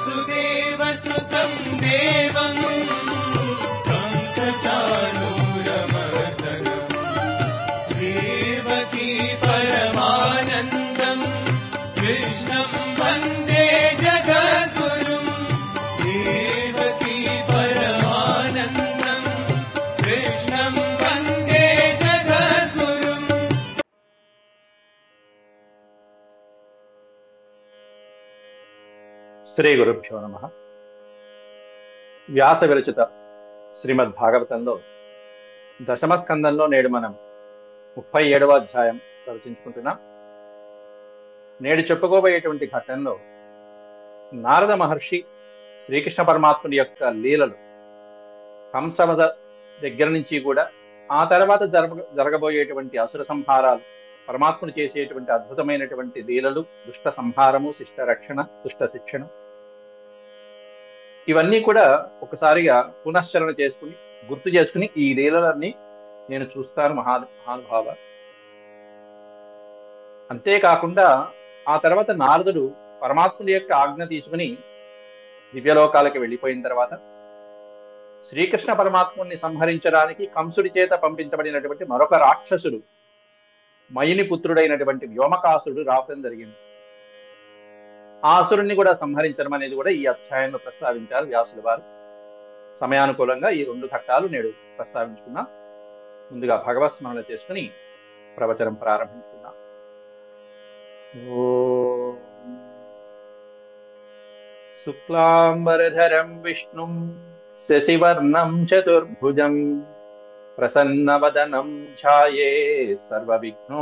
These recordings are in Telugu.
वसुदेवसुतं देवं कंसचाणूरमर्दनं देवकी परमानन्दं कृष्णं वन्दे जगद्गुरुं देवकी परमानन्दं कृष्णं वन्दे जगद्गुरुम्. శ్రీ గురుభ్యో నమః. వ్యాస విరచిత శ్రీమద్ భాగవతంలో దశమ స్కందంలో నేడు మనం 37వ అధ్యాయం ప్రవచించుకుంటున్నాం. నేడు చెప్పుకోబోయేటువంటి ఘట్టంలో నారద మహర్షి శ్రీకృష్ణ పరమాత్ముడి యొక్క లీలలు కంసవద దగ్గర నుంచి కూడా ఆ తర్వాత జరగబోయేటువంటి అసుర సంహారాలు, పరమాత్ముడు చేసేటువంటి అద్భుతమైనటువంటి లీలలు, దుష్ట సంహారము, శిష్ట రక్షణ, దుష్ట శిక్షణ, ఇవన్నీ కూడా ఒకసారిగా పునశ్చరణ చేసుకుని గుర్తు చేసుకుని ఈ లీలలన్నీ నేను చూస్తాను మహానుభావ. అంతేకాకుండా ఆ తర్వాత నారదుడు పరమాత్ముడి యొక్క ఆజ్ఞ తీసుకుని దివ్యలోకాలకి వెళ్ళిపోయిన తర్వాత శ్రీకృష్ణ పరమాత్ముడిని సంహరించడానికి కంసుడి చేత పంపించబడినటువంటి మరొక రాక్షసుడు, మయుని పుత్రుడైనటువంటి వ్యోమకాసుడు రావడం జరిగింది. ఆ అసురుణ్ణి కూడా సంహరించడం అనేది కూడా ఈ అధ్యాయంలో ప్రస్తావించారు వ్యాసుల వారు. సమయానుకూలంగా ఈ రెండు ఘట్టాలు నేడు ప్రస్తావించుకున్నాం. ముందుగా భగవత్ స్మరణ చేసుకుని ప్రవచనం ప్రారంభించుకున్నాం. ఓం శుక్లాంబరధరం విష్ణుం శశివర్ణం చతుర్భుజం ప్రసన్నవదనం ధ్యాయేత్ సర్వవిఘ్నోపశాంతయే.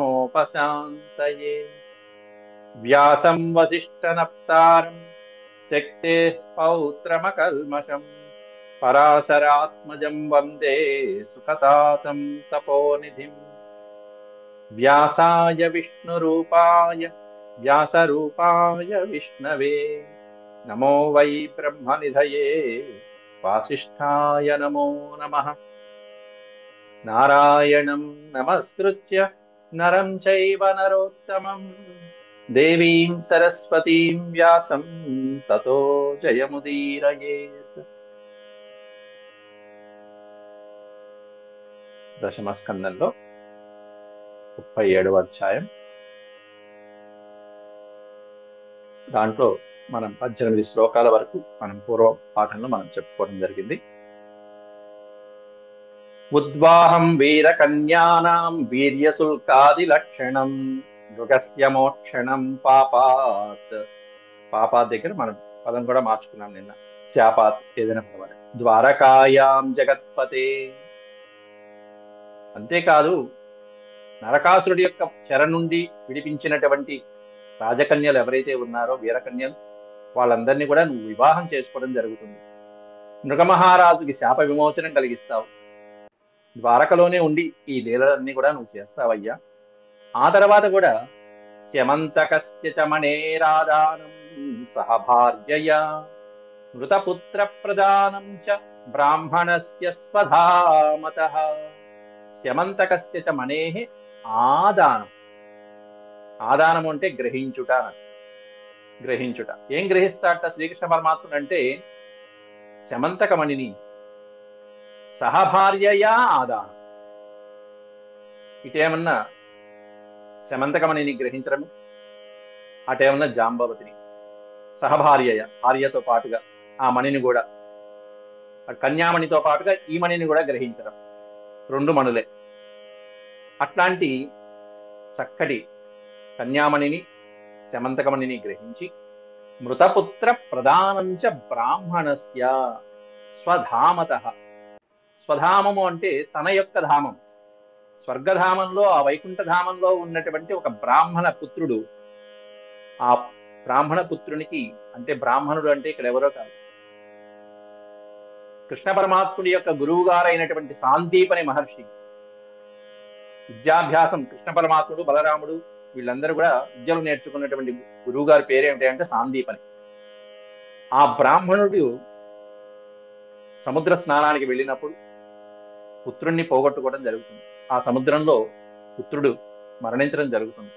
వ్యాసం వసిష్ఠనప్తారం శక్తేః పౌత్రమకల్మషం పరాశరాత్మజం వందే సుఖతాతం తపోనిధిం. వ్యాసాయ విష్ణురూపాయ వ్యాసరూపాయ విష్ణవే నమో వై బ్రహ్మనిధయే వాసిష్ఠాయ నమో నమః. నారాయణం నమస్కృత్య నరం చైవ నరోత్తమం దేవీం సరస్వతీం వ్యాసం తతో జయముదీరయేత్. దశమ స్కందంలో 37వ అధ్యాయం. దాంట్లో మనం 18 శ్లోకాల వరకు మనం పూర్వ పాఠంలో మనం చెప్పుకోవడం జరిగింది. ఉద్వాహం వీరకన్యానాం వీర్యశుల్కాది లక్షణం మృగస్య మోక్షణం పాపాత్. పాపాత్ దగ్గర మనం పదం కూడా మార్చుకున్నాం నిన్న. శాపాత్ ఏదైనా పర్వాలేదు. ద్వారకాయాం జగత్పతే. అంతేకాదు నరకాసురుడి యొక్క చెర నుండి విడిపించినటువంటి రాజకన్యలు ఎవరైతే ఉన్నారో, వీరకన్యలు, వాళ్ళందరినీ కూడా నువ్వు వివాహం చేసుకోవడం జరుగుతుంది. మృగమహారాజుకి శాప విమోచనం కలిగిస్తావు. ద్వారకలోనే ఉండి ఈ లీలలన్నీ కూడా నువ్వు చేస్తావయ్యా. ఆ తర్వాత కూడా స్యమంతకస్య చ మణేరాదానం సహ భార్యయా మృతపుత్ర ప్రదానం చ బ్రాహ్మణస్య స్వధామతః. స్యమంతకస్య చ మణేః ఆదానం. ఆదానం అంటే గ్రహించుట. గ్రహించుట ఏం గ్రహిస్తాట శ్రీకృష్ణ పరమాత్ముడు అంటే శమంతకమణిని సహభార్యయా ఆదానం. ఇటేమన్నా శమంతకమణిని గ్రహించడము, అటేమన్నా జాంబవతిని సహభార్యయ, భార్యతో పాటుగా ఆ మణిని కూడా, కన్యామణితో పాటుగా ఈ మణిని కూడా గ్రహించడం. రెండు మణులే. అట్లాంటి చక్కటి కన్యామణిని, శమంతకమణిని గ్రహించి మృతపుత్ర ప్రదానంచ బ్రాహ్మణస్య స్వధామతః. స్వధామము అంటే తన యొక్క ధామం. స్వర్గధామంలో, ఆ వైకుంఠధామంలో ఉన్నటువంటి ఒక బ్రాహ్మణ పుత్రుడు, ఆ బ్రాహ్మణ పుత్రునికి, అంటే బ్రాహ్మణుడు అంటే ఇక్కడ ఎవరో కాదు, కృష్ణ పరమాత్ముడి యొక్క గురువు గారైనటువంటి సాందీపని మహర్షి. విద్యాభ్యాసం కృష్ణ పరమాత్ముడు, బలరాముడు వీళ్ళందరూ కూడా విద్యలు నేర్చుకున్నటువంటి గురువు గారి పేరేమిటి అంటే సాందీపని. ఆ బ్రాహ్మణుడు సముద్ర స్నానానికి వెళ్ళినప్పుడు పుత్రుణ్ణి పోగొట్టుకోవడం జరుగుతుంది. ఆ సముద్రంలో పుత్రుడు మరణించడం జరుగుతుంది.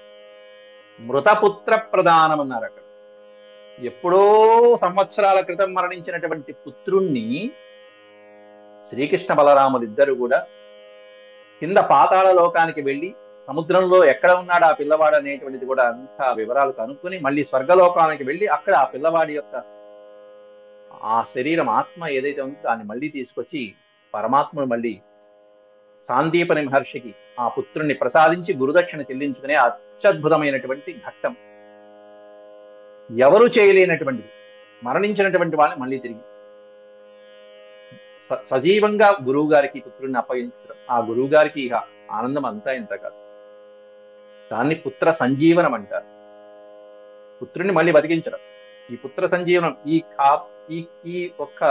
మృతపుత్ర ప్రదానం అన్నారు అక్కడ. ఎప్పుడో సంవత్సరాల క్రితం మరణించినటువంటి పుత్రుణ్ణి శ్రీకృష్ణ బలరాములు ఇద్దరు కూడా కింద పాతాళ లోకానికి వెళ్ళి సముద్రంలో ఎక్కడ ఉన్నాడు ఆ పిల్లవాడు అనేటువంటిది కూడా అంతా వివరాలు కనుక్కొని మళ్ళీ స్వర్గలోకానికి వెళ్ళి అక్కడ ఆ పిల్లవాడి యొక్క ఆ శరీరం ఆత్మ ఏదైతే ఉందో దాన్ని మళ్ళీ తీసుకొచ్చి పరమాత్ముడు మళ్ళీ సాందీపని మహర్షికి ఆ పుత్రుణ్ణి ప్రసాదించి గురుదక్షిణ చెల్లించుకునే అత్యద్భుతమైనటువంటి ఘట్టం. ఎవరు చేయలేనటువంటిది. మరణించినటువంటి వాళ్ళని మళ్ళీ తిరిగి సజీవంగా గురువు గారికి పుత్రుడిని అప్పగించడం, ఆ గురువు గారికి ఇక ఆనందం అంతా ఇంత కాదు. దాన్ని పుత్ర సంజీవనం అంటారు. పుత్రుడిని మళ్ళీ బతికించడం. ఈ పుత్ర సంజీవనం ఈ ఈ ఒక్క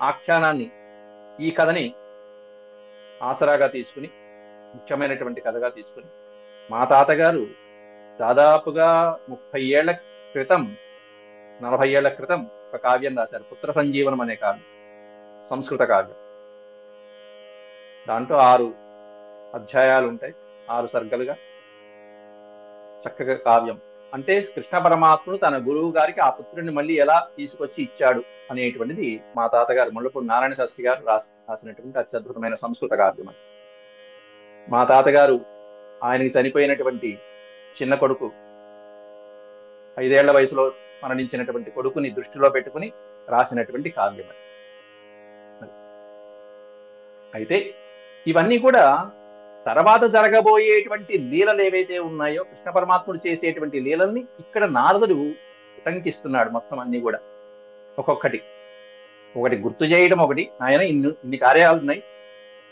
ఆఖ్యానాన్ని, ఈ కథని ఆసరాగా తీసుకుని, ముఖ్యమైనటువంటి కథగా తీసుకుని మా తాతగారు దాదాపుగా 30 ఏళ్ల క్రితం 40 ఏళ్ల క్రితం ఒక కావ్యం రాశారు, పుత్ర సంజీవనం అనే కావ్యం, సంస్కృత కావ్యం. దాంట్లో 6 అధ్యాయాలు ఉంటాయి, 6 సర్గలుగా చక్కగా కావ్యం. అంటే కృష్ణ పరమాత్ముడు తన గురువు గారికి ఆ పుత్రుడిని మళ్ళీ ఎలా తీసుకొచ్చి ఇచ్చాడు అనేటువంటిది మా తాతగారు ముళ్ళపూడి నారాయణ శాస్త్రి గారు రాసినటువంటి అత్యద్భుతమైన సంస్కృత కావ్యం. మా తాతగారు ఆయనకి చనిపోయినటువంటి చిన్న కొడుకు 5 ఏళ్ల వయసులో మరణించినటువంటి కొడుకుని దృష్టిలో పెట్టుకుని రాసినటువంటి కావ్యం. అయితే ఇవన్నీ కూడా తర్వాత జరగబోయేటువంటి లీలలు ఏవైతే ఉన్నాయో, కృష్ణ పరమాత్ముడు చేసేటువంటి లీలల్ని ఇక్కడ నారదుడు ఉటంకిస్తున్నాడు. మొత్తం అన్ని కూడా ఒకటి గుర్తు చేయడం, ఒకటి ఆయన ఇన్ని కార్యాలు ఉన్నాయి,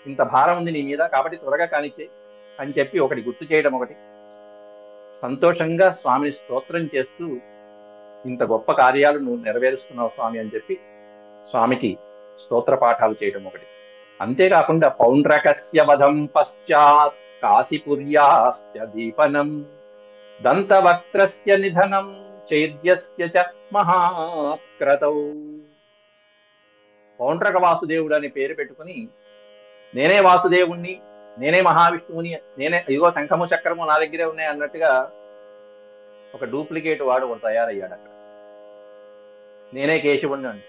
ఇంత భారం ఉంది నీ మీద, కాబట్టి త్వరగా కానిచ్చే అని చెప్పి ఒకటి గుర్తు చేయడం, ఒకటి సంతోషంగా స్వామిని స్తోత్రం చేస్తూ ఇంత గొప్ప కార్యాలు నువ్వు నెరవేరుస్తున్నావు స్వామి అని చెప్పి స్వామికి స్తోత్ర పాఠాలు చేయడం ఒకటి. అంతేకాకుండా పౌండ్రకస్య వధం పశ్చాత్ కాశీపుర్యాస్య దీపనం దంతవక్త్రస్య నిధనం చైద్యస్య చ మహాక్రతౌ. పౌండ్రక వాసుదేవుడు అని పేరు పెట్టుకుని నేనే వాసుదేవుణ్ణి, నేనే మహావిష్ణువుని, నేనే ఇదిగో శంఖము చక్రము నా దగ్గరే ఉన్నాయి అన్నట్టుగా ఒక డూప్లికేట్ వాడు ఒకటి తయారయ్యాడు అక్కడ. నేనే కేశవుణ్ణి అండి.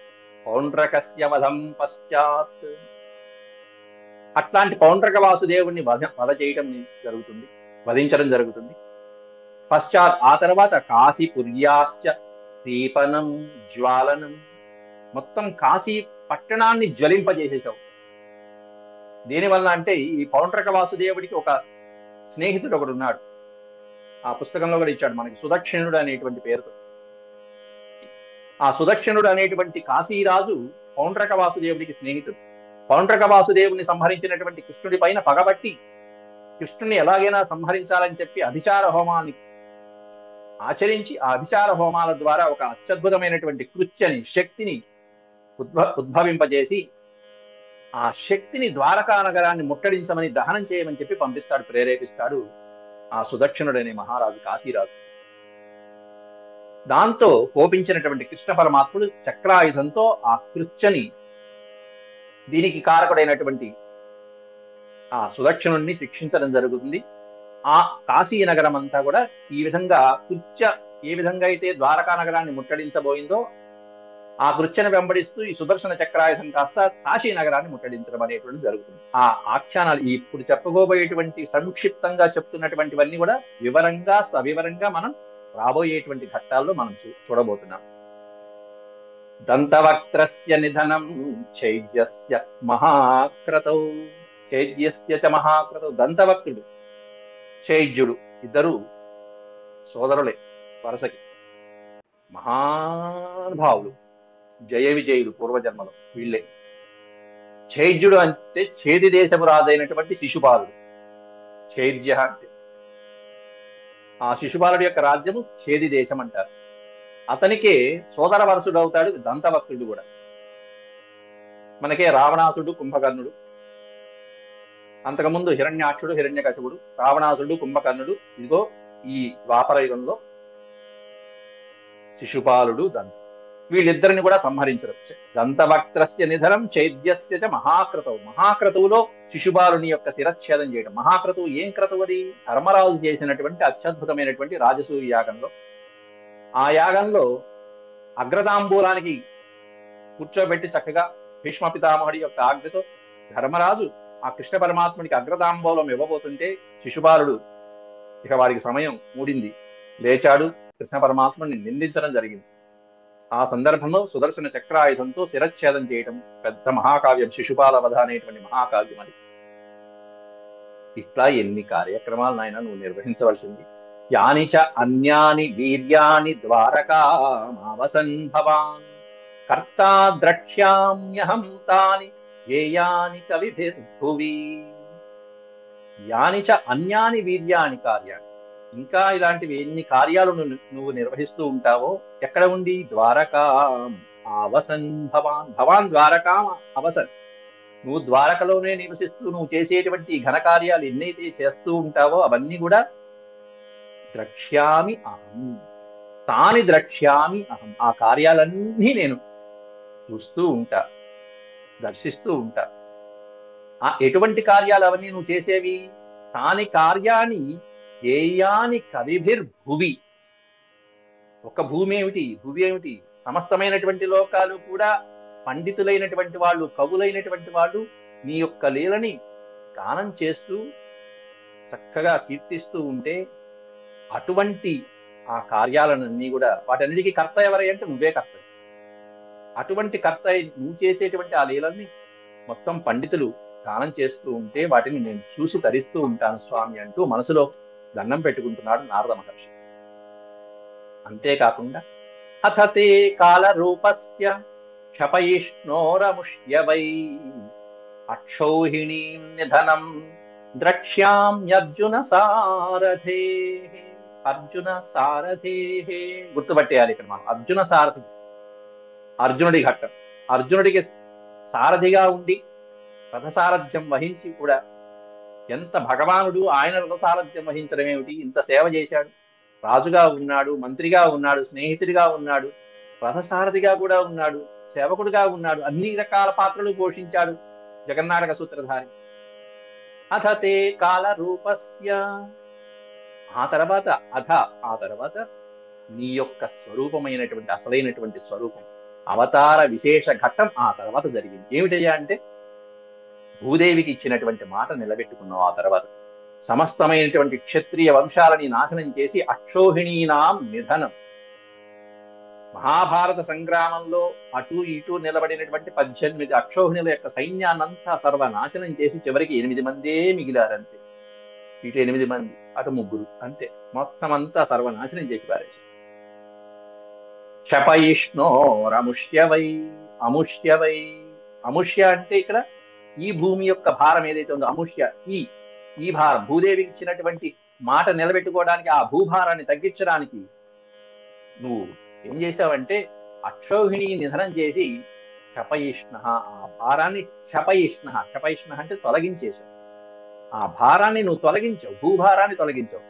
పౌండ్రకస్య వధం పశ్చాత్, అట్లాంటి పౌండ్రక వాసుదేవుణ్ణి వధ చేయటం జరుగుతుంది, వధించడం జరుగుతుంది. పశ్చాత్ ఆ తర్వాత కాశీపుర్యాశ్చ దీపనం జ్వాలనం, మొత్తం కాశీ పట్టణాన్ని జ్వలింపజేసేసావు. దేనివల్ల అంటే ఈ పౌండ్రక వాసుదేవుడికి ఒక స్నేహితుడు ఒకడు ఉన్నాడు, ఆ పుస్తకంలో కూడా ఇచ్చాడు మనకి, సుదక్షిణుడు అనేటువంటి పేరుతో. ఆ సుదక్షిణుడు అనేటువంటి కాశీరాజు పౌండ్రక వాసుదేవుడికి స్నేహితుడు. పౌండ్రక వాసుదేవుని సంహరించినటువంటి కృష్ణుడి పైన పగబట్టి కృష్ణుని ఎలాగైనా సంహరించాలని చెప్పి అభిచార హోమాన్ని ఆచరించి ఆ అభిచార హోమాల ద్వారా ఒక అత్యద్భుతమైనటువంటి కృత్యని, శక్తిని ఉద్భవింపజేసి ఆ శక్తిని ద్వారకా నగరాన్ని ముట్టడించమని, దహనం చేయమని చెప్పి పంపిస్తాడు, ప్రేరేపిస్తాడు ఆ సుదక్షిణుడనే మహారాజు, కాశీరాజు. దాంతో కోపించినటువంటి కృష్ణ పరమాత్ముడు చక్రాయుధంతో ఆ కృత్యని, దీనికి కారకుడైనటువంటి ఆ సుదక్షిణుణ్ణి శిక్షించడం జరుగుతుంది. ఆ కాశీ నగరం అంతా కూడా ఈ విధంగా కృత్య ఏ విధంగా అయితే ద్వారకా నగరాన్ని ముట్టడించబోయిందో ఆ కృత్యను వెంబడిస్తూ ఈ సుదర్శన చక్రాయుధం కాస్త కాశీ నగరాన్ని ముట్టడించడం అనేటువంటి జరుగుతుంది. ఆ ఆఖ్యానాలు ఇప్పుడు చెప్పబోయేటువంటి సంక్షిప్తంగా చెప్తున్నటువంటివన్నీ కూడా వివరంగా సవివరంగా మనం రాబోయేటువంటి ఘట్టాల్లో మనం చూడబోతున్నాం. దంతవక్త్రస్య నిధనం చైద్యస్య మహాక్రతౌ, చైద్యస్య చ మహాక్రతౌ. దంతవక్తుడు, చైద్యుడు ఇద్దరు సోదరులే వరసకి, మహానుభావులు, జయ విజయుడు పూర్వజన్మలో వీళ్ళే. చైద్యుడు అంటే ఛేది దేశపు రాజైనటువంటి శిశుపాలుడు. చైద్య అంటే ఆ శిశుపాలుడి యొక్క రాజ్యము ఛేది దేశం అంటారు. అతనికే సోదర వరసుడు అవుతాడు దంతవక్తుడు కూడా. మనకే రావణాసుడు, కుంభకర్ణుడు, అంతకుముందు హిరణ్యాక్షుడు, హిరణ్యకశిపుడు, రావణాసుడు, కుంభకర్ణుడు. ఇదిగో ఈ ద్వాపర యుగంలో శిశుపాలుడు, దంత, వీళ్ళిద్దరిని కూడా సంహరించడం. దంతవక్త్రస్య నిధనం చైద్యస్య చ మహాక్రతువు. మహాక్రతువులో శిశుపాలుని యొక్క శిరచ్ఛేదం చేయడం. మహాక్రతువు ఏం క్రతువు? అది ధర్మరాజు చేసినటువంటి అత్యద్భుతమైనటువంటి రాజసూయ యాగంలో. ఆ యాగంలో అగ్రతాంబూలానికి కూర్చోబెట్టి చక్కగా భీష్మ పితామహుడి యొక్క ఆజ్ఞతో ధర్మరాజు ఆ కృష్ణ పరమాత్ముడికి అగ్రతాంబూలం ఇవ్వబోతుంటే శిశుపాలుడు ఇక వారికి సమయం మూడింది, లేచాడు, కృష్ణ పరమాత్ముడిని నిందించడం జరిగింది. ఆ సందర్భంలో సుదర్శన చక్రాయుధంతో శిరచ్ఛేదం చేయటం పెద్ద మహాకావ్యం, శిశుపాల వధ అనేటువంటి మహాకావ్యం అది. ఇట్లా ఎన్ని కార్యక్రమాలు నాయన నువ్వు నిర్వహించవలసింది. యాని చ అన్యాని వీర్యాని ద్వారకామావసన్ భవాన్ కర్తా ద్రక్ష్యామ్యహం తాని ఏయాని కవిభిర్భువి. యాని చ అన్యాని వీర్యాని కార్యాన్ని, ఇంకా ఇలాంటివి ఎన్ని కార్యాలు నువ్వు నిర్వహిస్తూ ఉంటావో ఎక్కడ ఉంది? ద్వారకా అవసన్ భవాన్, భవాన్ ద్వారకా అవసన్, నువ్వు ద్వారకలోనే నివసిస్తూ నువ్వు చేసేటువంటి ఘనకార్యాలు ఎన్నైతే చేస్తూ ఉంటావో అవన్నీ కూడా ద్రక్ష్యామి అహం, తాని ద్రక్ష్యామి అహం, ఆ కార్యాలన్నీ నేను చూస్తూ ఉంటా, దర్శిస్తూ ఉంటా. ఆ ఎటువంటి కార్యాలు అవన్నీ నువ్వు చేసేవి? తాని కార్యాన్ని ఏయాని కవిభిర్భువి. ఒక భూమి ఏమిటి, భువి ఏమిటి, సమస్తమైనటువంటి లోకాలు కూడా పండితులైనటువంటి వాళ్ళు, కవులైనటువంటి వాళ్ళు నీ యొక్క లీలని గానం చేస్తూ చక్కగా కీర్తిస్తూ ఉంటే అటువంటి ఆ కార్యాలన్నీ కూడా, వాటన్నిటికీ కర్త ఎవరై అంటే నువ్వే కర్త. అటువంటి కర్త నువ్వు చేసేటువంటి ఆ లీలల్ని మొత్తం పండితులు గానం చేస్తూ ఉంటే వాటిని నేను చూసి తరిస్తూ ఉంటాను స్వామి అంటూ మనసులో దండం పెట్టుకుంటున్నాడు నారద మహర్షి. అంతేకాకుండా అథ తే కాల రూపస్య క్షపయిష్ణోరముష్యవై అక్షౌహిణీం నిధనం ద్రక్ష్యామ్యర్జున సారథే. అర్జున సారథే గుర్తుపట్టేయాలి ఇక్కడ మనం. అర్జున సారథి, అర్జునుడి ఘట్టం. అర్జునుడికి సారథిగా ఉండి రథసారథ్యం వహించి కూడా ఎంత భగవానుడు ఆయన రథసారథ్యం వహించడం ఏమిటి, ఇంత సేవ చేశాడు, రాజుగా ఉన్నాడు, మంత్రిగా ఉన్నాడు, స్నేహితుడిగా ఉన్నాడు, రథసారథిగా కూడా ఉన్నాడు, సేవకుడిగా ఉన్నాడు, అన్ని రకాల పాత్రలు పోషించాడు జగన్నాటక సూత్రధారి. అథ తే కాల రూపస్య, ఆ తర్వాత నీ యొక్క స్వరూపమైనటువంటి అసలైనటువంటి స్వరూపం, అవతార విశేష ఘట్టం ఆ తర్వాత జరిగింది. ఏమిటయ్యా అంటే భూదేవికి ఇచ్చినటువంటి మాట నిలబెట్టుకున్నావు. ఆ తర్వాత సమస్తమైనటువంటి క్షత్రియ వంశాలని నాశనం చేసి అక్షోహిణీనాం నిధనం, మహాభారత సంగ్రామంలో అటు ఇటు నిలబడినటువంటి 18 అక్షోహిణుల యొక్క సైన్యాన్నంతా సర్వనాశనం చేసి చివరికి 8 మందే మిగిలారంతే. ఇటు 8 మంది, అటు 3, అంతే. మొత్తం అంతా సర్వనాశనం చేసి పారేసి. క్షపయిష్ణోరముష్యవై, అముష్యవై, అముష్య అంటే ఇక్కడ ఈ భూమి యొక్క భారం ఏదైతే ఉందో అముష్య, ఈ భారం, భూదేవికి ఇచ్చినటువంటి మాట నిలబెట్టుకోవడానికి, ఆ భూభారాన్ని తగ్గించడానికి నువ్వు ఏం చేసావంటే అక్షౌహిణి నిధనం చేసి క్షపయిష్ణ, ఆ భారాన్ని క్షపయిష్ణ, క్షపయిష్ణ అంటే తొలగించేశావు. ఆ భారాన్ని నువ్వు తొలగించావు, భూభారాన్ని తొలగించావు.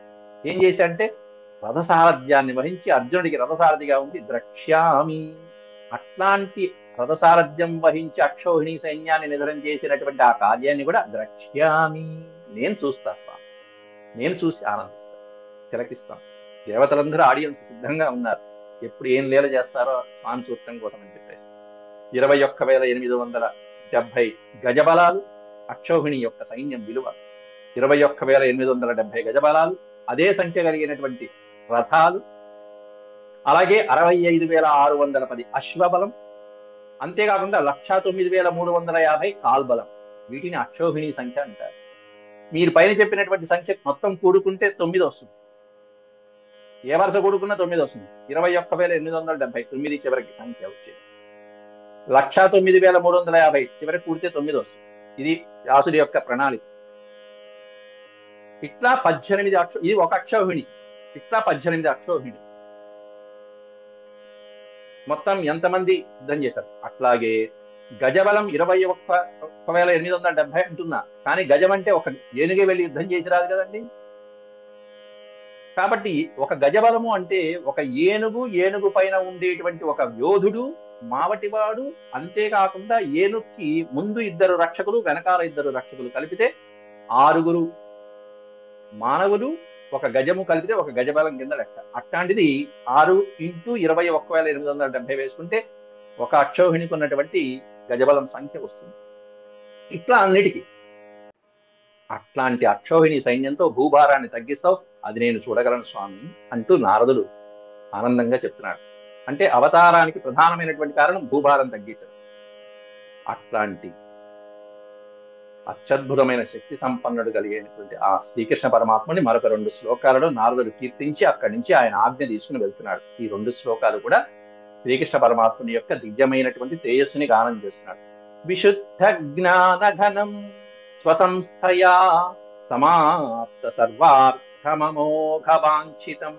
ఏం చేశావంటే రథసారథ్యాన్ని వహించి అర్జునుడికి రథసారథిగా ఉండి ద్రక్ష్యామి, అట్లాంటి రథసారథ్యం వహించి అక్షౌహిణి సైన్యాన్ని నిధనం చేసినటువంటి ఆ కార్యాన్ని కూడా ద్రక్ష్యామి, నేను చూస్తా స్వామి, నేను చూసి ఆనందిస్తాను, తిలకిస్తాను. దేవతలందరూ ఆడియన్స్ సిద్ధంగా ఉన్నారు, ఎప్పుడు ఏం లీల చేస్తారో స్వామి చూడటం కోసం అని చెప్పేసి. 21,870 గజబలాలు అక్షౌహిణి యొక్క సైన్యం విలువ, 21,870 గజబలాలు, అదే సంఖ్య కలిగినటువంటి రథాలు, అలాగే 65,610 అశ్వబలం, అంతేకాకుండా 109,350 కాల్బలం. వీటిని అక్షౌహిణి సంఖ్య అంటారు. మీరు పైన చెప్పినటువంటి సంఖ్య మొత్తం కూడుకుంటే 9 వస్తుంది. ఏ వరుస కూడుకున్నా 9 వస్తుంది. 21,870 చివరికి సంఖ్య వచ్చేది. 109,350 చివరికి కూడితే 9 వస్తుంది. ఇది వ్యాసుడి యొక్క ప్రణాళిక. ఇట్లా 18 ఇది ఒక అక్షౌహిణి, ఇట్లా 18 అక్షౌహిణి. మొత్తం ఎంతమంది యుద్ధం చేశారు? అట్లాగే గజబలం 21,870 అంటున్నా, కానీ గజం అంటే ఒక ఏనుగే వెళ్ళి యుద్ధం చేసి రాదు కదండి. కాబట్టి ఒక గజబలము అంటే ఒక ఏనుగు పైన ఉండేటువంటి ఒక యోధుడు, మావటివాడు, అంతేకాకుండా ఏనుగుకి ముందు 2 రక్షకులు, వెనకాల 2 రక్షకులు కలిపితే 6 మానవులు, ఒక గజము కలిపితే ఒక గజబలం కింద లెక్క. అట్లాంటిది 6 × 21,870 వేసుకుంటే ఒక అక్షౌహిణికి ఉన్నటువంటి గజబలం సంఖ్య వస్తుంది. ఇట్లా అన్నిటికీ అట్లాంటి అక్షౌహిణి సైన్యంతో భూభారాన్ని తగ్గిస్తావు, అది నేను చూడగలను స్వామి అంటూ నారదుడు ఆనందంగా చెప్తున్నాడు. అంటే అవతారానికి ప్రధానమైనటువంటి కారణం భూభారం తగ్గించడం. అట్లాంటి అత్యద్భుతమైన శక్తి సంపన్నుడు కలిగినటువంటి ఆ శ్రీకృష్ణ పరమాత్మని మరొక 2 శ్లోకాలలో నారదుడు కీర్తించి అక్కడి నుంచి ఆయన ఆజ్ఞ తీసుకుని వెళ్తున్నాడు. ఈ 2 శ్లోకాలు కూడా శ్రీకృష్ణ పరమాత్ముని యొక్క దివ్యమైనటువంటి తేజస్సుని గానం చేస్తున్నాడు. విశుద్ధ జ్ఞాన ఘనం స్వసంస్థయా సమాప్త సర్వార్థమమోఘ వాంఛితం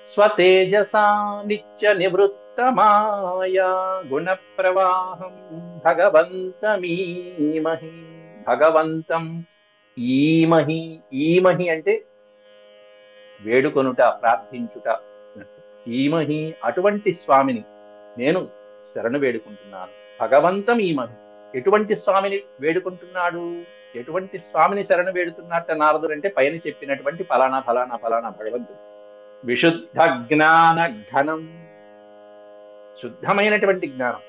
స్వతేజసా నిత్య నివృత్త మాయా గుణ ప్రవాహం భగవంతమీమహి. భగవంతం ఈమహి. ఈమహి అంటే వేడుకొనుట, ప్రార్థించుట. ఈమహి అటువంటి స్వామిని నేను శరణు వేడుకుంటున్నాను. భగవంతం ఈమహి. ఎటువంటి స్వామిని వేడుకుంటున్నాడు? ఎటువంటి స్వామిని శరణు వేడుతున్నట్ట నారదుడు అంటే పైన చెప్పినటువంటి ఫలానా ఫలానా ఫలానా భగవంతుడు. విశుద్ధ జ్ఞాన ఘనం, శుద్ధమైనటువంటి జ్ఞానం,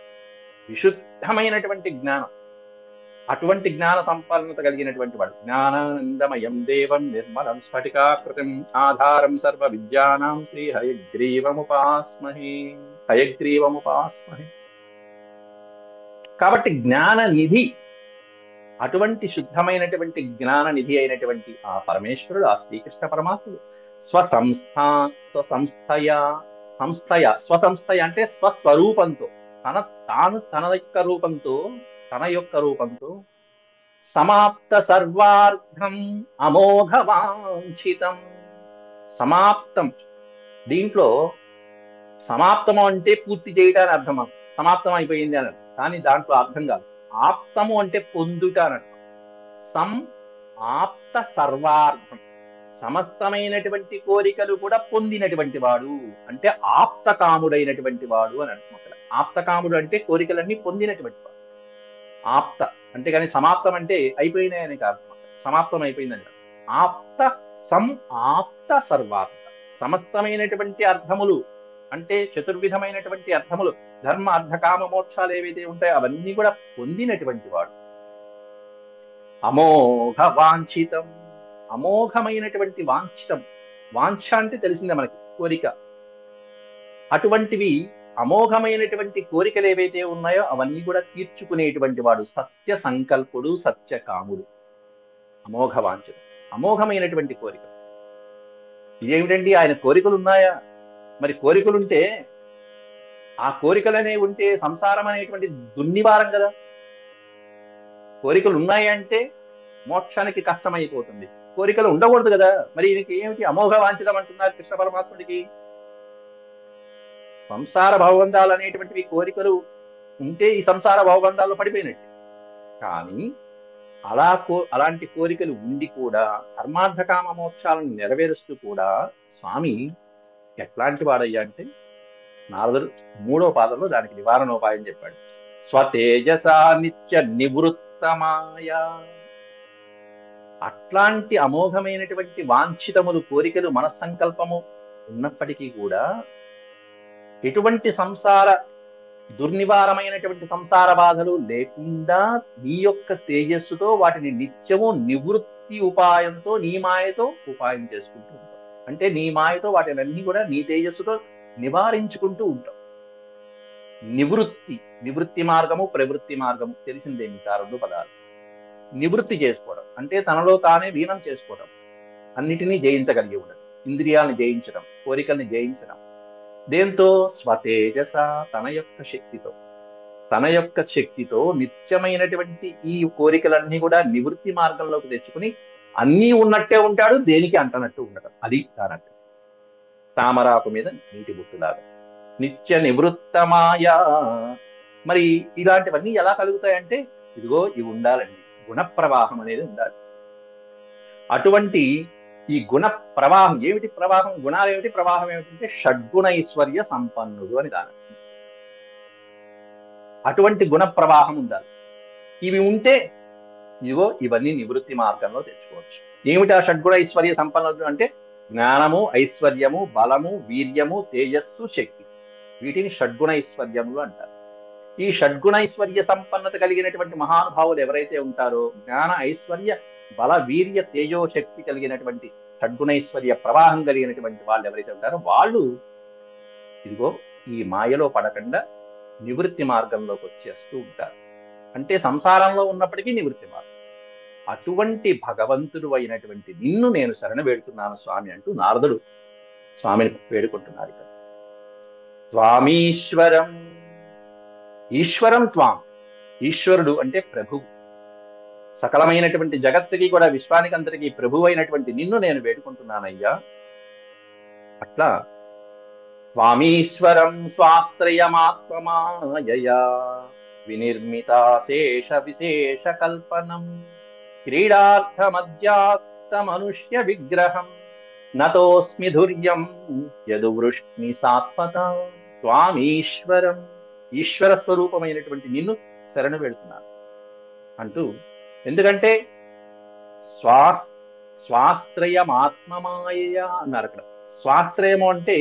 విశుద్ధమైనటువంటి జ్ఞానం, అటువంటి జ్ఞాన సంపన్నత కలిగినటువంటి వాడు. జ్ఞానానందమయం దేవం నిర్మలం స్ఫటికాకృతిం ఆధారం సర్వ విద్యానాం శ్రీ హయగ్రీవముపాస్మహే. హయగ్రీవముపాస్మహే. కాబట్టి జ్ఞాన నిధి, అటువంటి శుద్ధమైనటువంటి జ్ఞాన నిధి అయినటువంటి ఆ పరమేశ్వరుడు, ఆ శ్రీకృష్ణ పరమాత్ముడు స్వసంస్థయ స్వసంస్థయ అంటే స్వస్వరూపంతో, తన యొక్క రూపంతో సమాప్త సర్వార్థం అమోఘ వాంఛితం. సమాప్తం, దీంట్లో సమాప్తము అంటే పూర్తి చేయటానికి అర్థం. సమాప్తం అయిపోయింది అని, కానీ దాంట్లో అర్థం కాదు. ఆప్తము అంటే పొందుట అన్నట్టు. ఆప్త సర్వార్థం, సమస్తమైనటువంటి కోరికలు కూడా పొందినటువంటి వాడు అంటే ఆప్తకాముడైనటువంటి వాడు అని అర్థం. అక్కడ ఆప్తకాముడు అంటే కోరికలన్నీ పొందినటువంటి వాడు. ఆప్త అంటే కానీ సమాప్తం అంటే అయిపోయినాయని కాదు, సమాప్తం అయిపోయిందని కాదు. ఆప్త ఆప్త సర్వార్థ, సమస్తమైనటువంటి అర్థములు అంటే చతుర్విధమైనటువంటి అర్థములు, ధర్మ అర్థ కామ మోక్షాలు ఏవైతే ఉంటాయో అవన్నీ కూడా పొందినటువంటి వాడు. అమోఘ వాంఛితం, అమోఘమైనటువంటి వాంఛితం. వాంఛ అంటే తెలిసిందే మనకి, కోరిక. అటువంటివి అమోఘమైనటువంటి కోరికలు ఏవైతే ఉన్నాయో అవన్నీ కూడా తీర్చుకునేటువంటి వాడు. సత్య సంకల్పుడు, సత్యకాముడు. అమోఘ వాంఛితం, అమోఘమైనటువంటి కోరిక. ఇదేమిటండి, ఆయన కోరికలు ఉన్నాయా? మరి కోరికలుంటే ఆ కోరికలనే ఉంటే సంసారం అనేటువంటి దుర్నివారం కదా. కోరికలు ఉన్నాయి అంటే మోక్షానికి కష్టమైపోతుంది. కోరికలు ఉండకూడదు కదా. మరి ఈయనకి ఏమిటి అమోఘ వాంఛితం అంటున్నారు కృష్ణ పరమాత్ముడికి? సంసార భవబంధాలు అనేటువంటివి కోరికలు ఉంటే ఈ సంసార భవబంధాల్లో పడిపోయినట్టు. కానీ అలాంటి కోరికలు ఉండి కూడా ధర్మార్థ కామ మోక్షాలను నెరవేరుస్తూ కూడా స్వామి ఎట్లాంటి వాడయ్యా అంటే నారదుడు 3వ పాదంలో దానికి నివారణోపాయం చెప్పాడు. స్వతేజస నిత్య నివృత్తమాయ. అట్లాంటి అమోఘమైనటువంటి వాంఛితములు, కోరికలు, మనస్సంకల్పము ఉన్నప్పటికీ కూడా ఎటువంటి సంసార దుర్నివారమైనటువంటి సంసార బాధలు లేకుండా నీ యొక్క తేజస్సుతో వాటిని నిత్యము నివృత్తి ఉపాయంతో, నీ మాయతో ఉపాయం చేసుకుంటూ ఉంటావు. అంటే నీ మాయతో వాటినన్నీ కూడా నీ తేజస్సుతో నివారించుకుంటూ ఉంటాం. నివృత్తి మార్గము, ప్రవృత్తి మార్గము తెలిసిందే మీకు ఆ 2 పదాలు. నివృత్తి చేసుకోవడం అంటే తనలో తానే లీనం చేసుకోవడం, అన్నిటినీ జయించగలిగి ఉండడం, ఇంద్రియాలను జయించడం, కోరికల్ని జయించడం. దేంతో? స్వతేజస, తన యొక్క శక్తితో నిత్యమైనటువంటి ఈ కోరికలన్నీ కూడా నివృత్తి మార్గంలోకి తెచ్చుకుని అన్నీ ఉన్నట్టే ఉంటాడు, దేనికి అంటనట్టు ఉండటం. అది దానట్టు తామరాకు మీద నీటి బుట్టులాగా నిత్య నివృత్తమాయా. మరి ఇలాంటివన్నీ ఎలా కలుగుతాయంటే ఇదిగో ఇవి ఉండాలండి, గుణ ప్రవాహం అనేది ఉండాలి. అటువంటి ఈ గుణ ప్రవాహం ఏమిటి? ప్రవాహం గుణాలు ఏమిటి? ప్రవాహం ఏమిటంటే షడ్గుణైశ్వర్య సంపన్నుడు అని దాని. అటువంటి గుణ ప్రవాహం ఉండాలి. ఇవి ఉంటే ఇదిగో ఇవన్నీ నివృత్తి మార్గంలో తెచ్చుకోవచ్చు. ఏమిటి ఆ షడ్గుణ ఐశ్వర్య సంపన్నులు అంటే? జ్ఞానము, ఐశ్వర్యము, బలము, వీర్యము, తేజస్సు, శక్తి. వీటిని షడ్గుణ ఐశ్వర్యములు అంటారు. ఈ షడ్గుణ ఐశ్వర్య సంపన్నత కలిగినటువంటి మహానుభావులు ఎవరైతే ఉంటారో, జ్ఞాన, ఐశ్వర్య, బల, వీర్య, తేజో, శక్తి కలిగినటువంటి షడ్గుణైశ్వర్య ప్రవాహం కలిగినటువంటి వాళ్ళు ఎవరైతే ఉంటారో వాళ్ళు ఇదిగో ఈ మాయలో పడకుండా నివృత్తి మార్గంలోకి వచ్చేస్తూ ఉంటారు. అంటే సంసారంలో ఉన్నప్పటికీ నివృత్తి మార్గం. అటువంటి భగవంతుడు అయినటువంటి నిన్ను నేను శరణ వేడుతున్నాను స్వామి అంటూ నారదుడు స్వామిని వేడుకుంటున్నారు. ఇక్కడ స్వామీశ్వరం, ఈశ్వరం త్వాం, ఈశ్వరుడు అంటే ప్రభువు, సకలమైనటువంటి జగత్తుకి కూడా విశ్వానికి అంతటికి ప్రభువు అయినటువంటి నిన్ను నేను వేడుకుంటున్నానయ్యా. అట్లా స్వామీశ్వరం స్వాశ్రయమాత్మమాయయా వినిర్మితాశేష విశేష కల్పనం క్రీడార్థమధ్యాత్మనుష్య విగ్రహం నతోస్మి ధుర్యం యదువృష్ణి సాత్మత. స్వామీశ్వరం, ఈశ్వర స్వరూపమైనటువంటి నిన్ను శరణు వేడుతున్నాను అంటూ, ఎందుకంటే స్వాశ్రయమాత్మమాయ అన్నారు అక్కడ. స్వాశ్రయము అంటే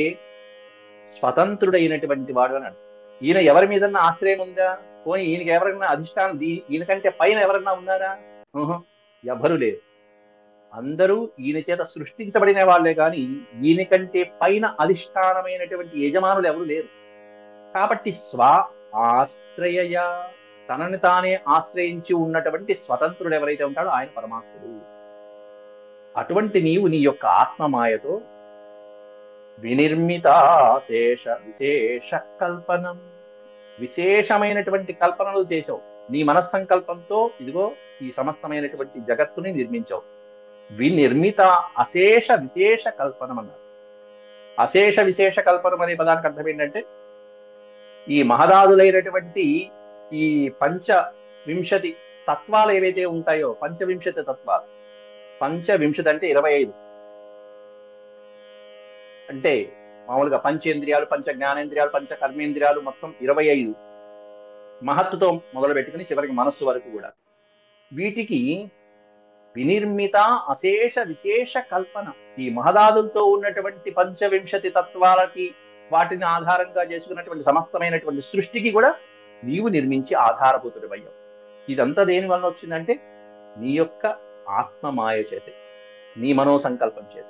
స్వతంత్రుడైనటువంటి వాడు అని అర్థం. ఈయన ఎవరి మీదన్నా ఆశ్రయం ఉందా? పోనీ ఈయనకి ఎవరైనా అధిష్టానం, ఈయనకంటే పైన ఎవరన్నా ఉన్నారా? ఎవరు లేరు. అందరూ ఈయన చేత సృష్టించబడిన వాళ్లే కానీ ఈయన కంటే పైన అధిష్టానమైనటువంటి యజమానులు ఎవరు లేరు. కాబట్టి స్వ ఆశ్రయ, తనని తానే ఆశ్రయించి ఉన్నటువంటి స్వతంత్రుడు ఎవరైతే ఉంటాడో ఆయన పరమాత్ముడు. అటువంటి నీవు నీ యొక్క ఆత్మమాయతో వినిర్మితాశేష విశేష కల్పనం, విశేషమైనటువంటి కల్పనలు చేశావు. నీ మనస్సంకల్పంతో ఇదిగో ఈ సమస్తమైనటువంటి జగత్తుని నిర్మించావు. వినిర్మిత అశేష విశేష కల్పనం అన్నారు. అశేష విశేష కల్పనం అనే పదానికి అర్థం ఏంటంటే, ఈ మహదాదులైనటువంటి ఈ పంచవింశతి తత్వాలు ఏవైతే ఉంటాయో, పంచవింశతి తత్వాలు, పంచవింశతి అంటే 25, అంటే మామూలుగా పంచేంద్రియాలు, పంచ జ్ఞానేంద్రియాలు, పంచ కర్మేంద్రియాలు, మొత్తం 25 మహత్తుతో మొదలు పెట్టుకుని చివరికి మనస్సు వరకు కూడా. వీటికి వినిర్మిత అశేష విశేష కల్పన, ఈ మహదాదులతో ఉన్నటువంటి పంచవింశతి తత్వాలకి వాటిని ఆధారంగా చేసుకున్నటువంటి సమస్తమైనటువంటి సృష్టికి కూడా నీవు నిర్మించి ఆధారభూతుడివయ్యావు. ఇదంతా దేని వల్ల వచ్చిందంటే నీ యొక్క ఆత్మమాయ చేతే, నీ మనోసంకల్పం చేత.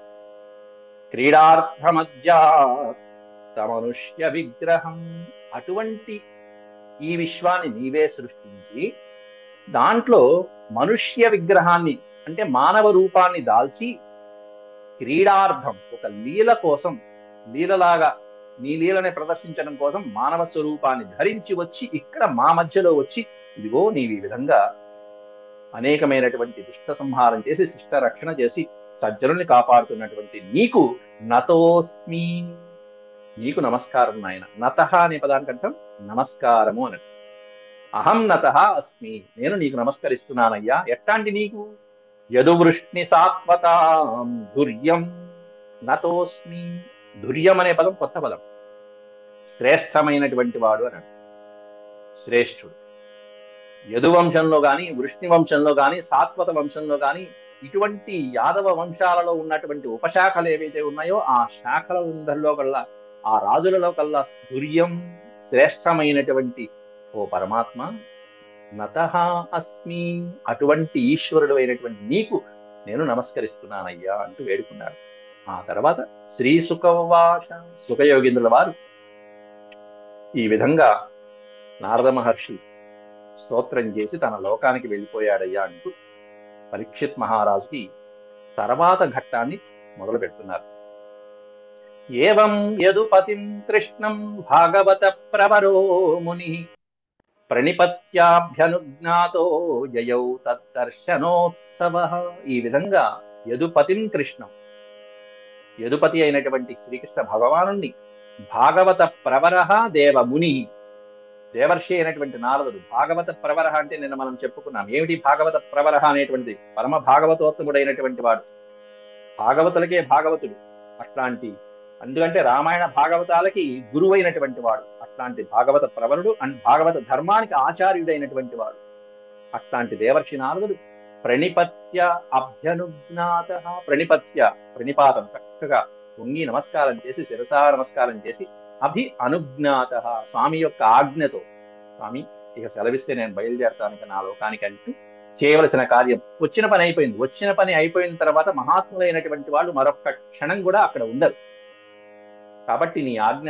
క్రీడార్థమధ్యాత్మనుష్య విగ్రహం, అటువంటి ఈ విశ్వాన్ని నీవే సృష్టించి దాంట్లో మనుష్య విగ్రహాన్ని అంటే మానవ రూపాన్ని దాల్చి క్రీడార్థం, ఒక లీల కోసం, లీలలాగా నీ లీలని ప్రదర్శించడం కోసం మానవ స్వరూపాన్ని ధరించి వచ్చి ఇక్కడ మా మధ్యలో వచ్చి ఇదిగో నీవు ఈ విధంగా అనేకమైనటువంటి దుష్ట సంహారం చేసి శిష్ట రక్షణ చేసి సజ్జనుల్ని కాపాడుతున్నటువంటి నీకు నతోస్మి, నీకు నమస్కారం నాయన. నతః అనే పదానికి అర్థం నమస్కారము అని. అహం నతః అస్మి, నేను నీకు నమస్కరిస్తున్నానయ్యా. ఎట్లాంటి నీకు? యదువృష్ణి సాత్వతాం ధుర్యం నతోస్మి. ధుర్యం అనే పదం కొత్త పదం. శ్రేష్టమైనటువంటి వాడు అని, శ్రేష్ఠుడు. యదువంశంలో గాని, వృష్ణి వంశంలో గాని, సాత్వత వంశంలో గాని, ఇటువంటి యాదవ వంశాలలో ఉన్నటువంటి ఉపశాఖలు ఏవైతే ఉన్నాయో ఆ శాఖలందరిలో కల్లా, ఆ రాజులలో కల్లా ధుర్యం శ్రేష్టమైనటువంటి ఓ పరమాత్మ నతః అస్మి, అటువంటి ఈశ్వరుడు అయినటువంటి నీకు నేను నమస్కరిస్తున్నానయ్యా అంటూ వేడుకున్నాడు. ఆ తర్వాత శ్రీ సుఖవాచ, సుఖయోగీంద్రుల వారు ఈ విధంగా నారద మహర్షి స్తోత్రం చేసి తన లోకానికి వెళ్ళిపోయాడయ్యా అంటూ పరీక్షిత్ మహారాజుకి తర్వాత ఘట్టాన్ని మొదలు పెడుతున్నారు. ఏవం యదుపతిం కృష్ణం భాగవత ప్రవరో ముని ప్రణిపత్యాభ్యనుజ్ఞాతో యయౌ తద్దర్శనోత్సవ. ఈ విధంగా యదుపతిం కృష్ణం, యదుపతి అయినటువంటి శ్రీకృష్ణ భగవాను భాగవత ప్రవర దేవముని, దేవర్షి అయినటువంటి నారదుడు. భాగవత ప్రవర అంటే నిన్న మనం చెప్పుకున్నాం. ఏమిటి భాగవత ప్రవర అనేటువంటి? పరమ భాగవతోత్తముడైనటువంటి వాడు, భాగవతులకే భాగవతుడు. అట్లాంటి, ఎందుకంటే రామాయణ భాగవతాలకి గురువైనటువంటి వాడు. అట్లాంటి భాగవత ప్రవరుడు అండ్ భాగవత ధర్మానికి ఆచార్యుడైనటువంటి వాడు. అట్లాంటి దేవర్షి నారదుడు ప్రణిపత్య అభ్యనుజ్ఞాత. ప్రణిపత్య, ప్రణిపాతం, చక్కగా వంగి నమస్కారం చేసి, శిరసా నమస్కారం చేసి, అనుజ్ఞాత, స్వామి యొక్క ఆజ్ఞతో, స్వామి ఇక సెలవిస్తే నేను బయలుదేరతాను ఇక నా లోకానికి అంటూ చేయవలసిన కార్యం, వచ్చిన పని అయిపోయింది. వచ్చిన పని అయిపోయిన తర్వాత మహాత్ములైనటువంటి వాళ్ళు మరొక్క క్షణం కూడా అక్కడ ఉండరు. కాబట్టి నీ ఆజ్ఞ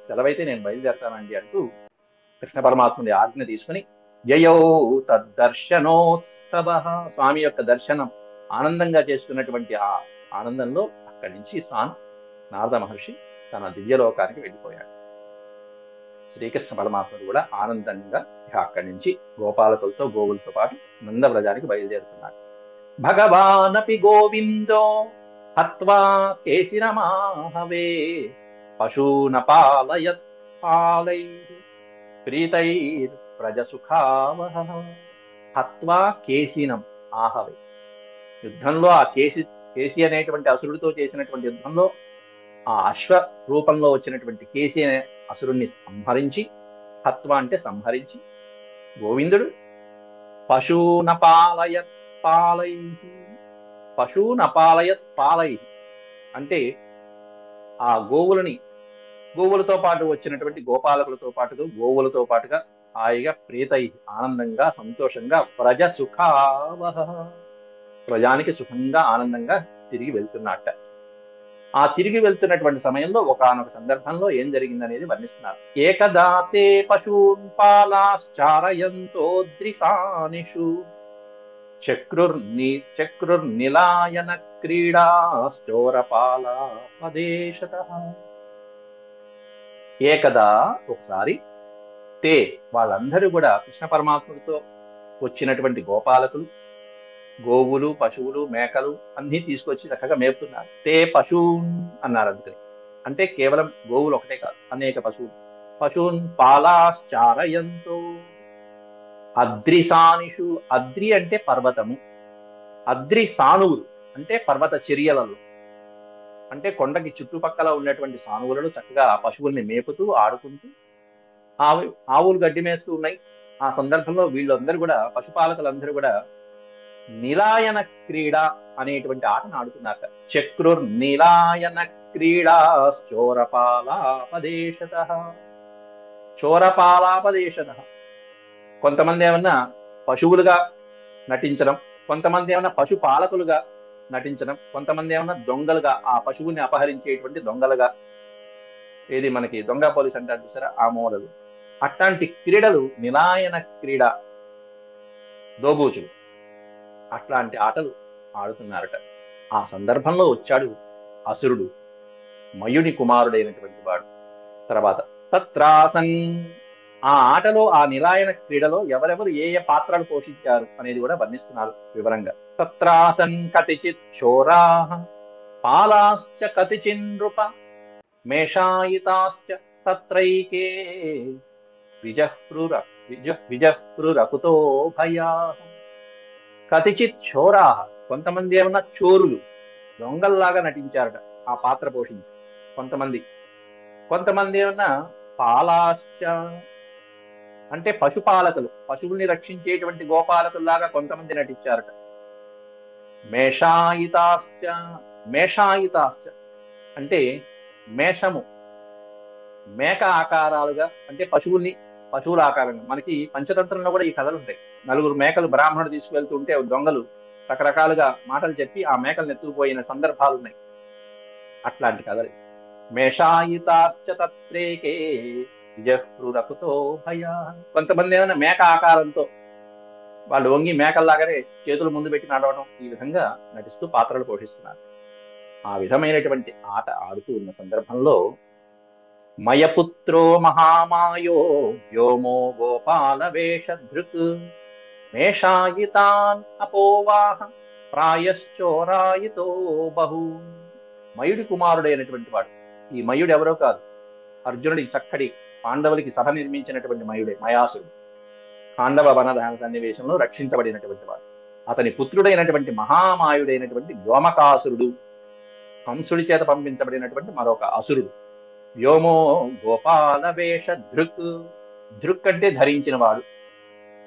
సెలవైతే నేను బయలుదేరతానండి అంటూ కృష్ణ పరమాత్ముడి ఆజ్ఞ తీసుకుని యయౌ తద్దర్శనోత్సవ, స్వామి యొక్క దర్శనం ఆనందంగా చేసుకున్నటువంటి ఆ ఆనందంలో అక్కడి నుంచి నారద మహర్షి తన దివ్యలోకానికి వెళ్ళిపోయాడు. శ్రీకృష్ణ పరమాత్ముడు కూడా ఆనందంగా అక్కడి నుంచి గోపాలకులతో, గోవులతో పాటు నందవ్రజానికి బయలుదేరుతున్నాడు. భగవానపి గోవిందో హత్వా కేసినమాహవే పశూన పాలయత్ పాలై ప్రీతైర్ ప్రజసుఖావహ. హత్వా కేసినం ఆహవే, యుద్ధంలో ఆ కేసి అనేటువంటి అసురుడితో చేసినటువంటి యుద్ధంలో ఆ అశ్వ రూపంలో వచ్చినటువంటి కేసి అనే అసురుణ్ణి సంహరించి, హత్వ అంటే సంహరించి, గోవిందుడు పశూన పాలయత్ పాలై, పశూన పాలయత్ పాలై అంటే ఆ గోవులతో పాటు వచ్చినటువంటి గోపాలకులతో పాటుగా, గోవులతో పాటుగా హాయిగా ప్రీతై ఆనందంగా, సంతోషంగా, ప్రజ సుఖావహ, ప్రజానికి సుఖంగా ఆనందంగా తిరిగి వెళ్తున్నట్ట. ఆ తిరిగి వెళ్తున్నటువంటి సమయంలో ఒకానొక సందర్భంలో ఏం జరిగిందనేది వర్ణిస్తున్నారు. ఏకదాతే పశూన్ పాలాశ్చారయంతో ద్రిసానిషు చక్రుర్నిలాయన క్రీడాశ్చోరపాలాపదేశతః. ఏకదా ఒకసారి, తే వాళ్ళందరూ కూడా కృష్ణ పరమాత్ముడితో వచ్చినటువంటి గోపాలకులు, గోవులు, పశువులు, మేకలు అన్ని తీసుకొచ్చి చక్కగా మేపుతున్నారు. తే పశూన్ అన్నారు అందుకని, అంటే కేవలం గోవులు ఒకటే కాదు, అనేక పశువులు. పశూన్ పాలాశ్చారయంతో అద్రిసానిషు, అద్రి అంటే పర్వతము, అద్రి సానువులు అంటే పర్వత చర్యలలో, అంటే కొండకి చుట్టుపక్కల ఉన్నటువంటి సానువులలో చక్కగా పశువుల్ని మేపుతూ ఆడుకుంటూ, ఆవులు గడ్డి మేస్తూ ఉన్నాయి. ఆ సందర్భంలో వీళ్ళందరూ కూడా, పశుపాలకులందరూ కూడా నిలాయన క్రీడ అనేటువంటి ఆటను ఆడుతున్నారు. చక్రుర్నిలాయన క్రీడా చోరపాలాపదేశతః. చోరపాలాపదేశతః, కొంతమంది ఏమన్నా పశువులుగా నటించడం, కొంతమంది ఏమన్నా పశుపాలకులుగా నటించడం, కొంతమంది ఏమన్నా దొంగలుగా, ఆ పశువుని అపహరించేటువంటి దొంగలుగా, ఏది మనకి దొంగ పోలీస్ అంటారు చూసారా, ఆ మోడలు. అట్లాంటి క్రీడలు, నిలాయన క్రీడ, దోబూచులు, అట్లాంటి ఆటలు ఆడుతున్నారట. ఆ సందర్భంలో వచ్చాడు అసురుడు, మయుని కుమారుడైనటువంటి వాడు. తర్వాత తత్రాసన్, ఆ ఆటలో, ఆ నిలాయన క్రీడలో ఎవరెవరు ఏ ఏ పాత్రలు పోషించారు అనేది కూడా వర్ణిస్తున్నారు వివరంగా. తత్రాసన్ కతిచిత్ చోరాః పాలాశ్చ కతిచిన్నృప మేషాయితాశ్చ తత్రైకే విజహ్రురకుతో భయాః. కతిచిత్ చోరాః, కొంతమంది ఏమన్నా చోరులు, దొంగల్లాగా నటించారట ఆ పాత్ర పోషించి. కొంతమంది ఏమన్నా పాలాశ్చ అంటే పశుపాలకులు, పశువుల్ని రక్షించేటువంటి గోపాలకుల్లాగా కొంతమంది నటించారట. మేషాయితాశ్చ, మేషాయితాశ్చ అంటే మేషము, మేక ఆకారాలుగా, అంటే పశువుల ఆకారంగా. మనకి పంచతంత్రంలో కూడా ఈ కథలు ఉంటాయి. నలుగురు మేకలు బ్రాహ్మణుడు తీసుకువెళ్తుంటే దొంగలు రకరకాలుగా మాటలు చెప్పి ఆ మేకలను ఎత్తుకుపోయిన సందర్భాలు ఉన్నాయి. అట్లాంటి కథలు. మేషాయితాశ్చ తత్రేకే విజహ్రురకుతో భయా. కొంతమంది ఏమైనా మేక ఆకారంతో, వాళ్ళు వంగి మేకల్లాగానే చేతులు ముందు పెట్టి నడవడం, ఈ విధంగా నటిస్తూ పాత్రలు పోషిస్తున్నారు. ఆ విధమైనటువంటి ఆట ఆడుతూ ఉన్న సందర్భంలో మయపుత్రో మహామాయో వ్యోమో గోపాల వేషధృక్ మేషాయితాన్ అపోవాహ ప్రాయశ్చోరాయితో బహు. మయుడి కుమారుడైనటువంటి వాడు. ఈ మయుడు ఎవరో కాదు, అర్జునుడి చక్కటి పాండవులకి సభ నిర్మించినటువంటి మయుడే, మయాసురుడు. పాండవ వనదహన సన్నివేశంలో రక్షించబడినటువంటి వాడు. అతని పుత్రుడైనటువంటి మహామాయుడైనటువంటి వ్యోమకాసురుడు, కంసుడి చేత పంపించబడినటువంటి మరొక అసురుడు. వ్యోమో గోపాల వేష ధృక్, ధృక్ అంటే ధరించిన వాడు.